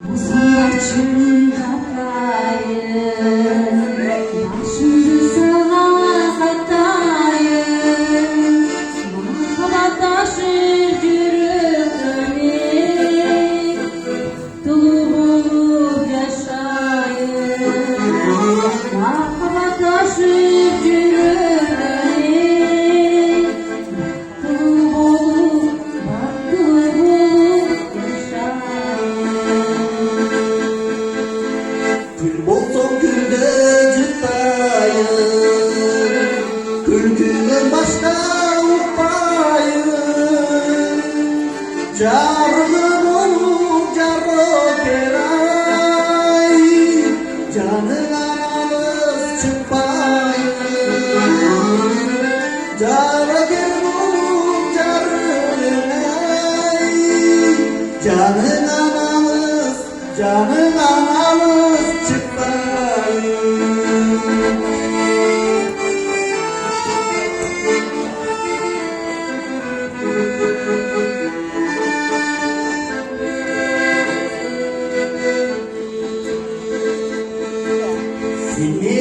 Saçın hatayım, başımdı sana hatayım. Mahvat taşı yürüdüm, dolu bulup yaşayım. Mahvat taşı yürüdüm, dolu bulup Gül bolsam gülde cıttayım, külgüden başka uğrayım. Carlım olup carro keray, canına nalız çıkmayım. Cargın olup carrınay, canına nalız, canına nalız çıkmayım. Seni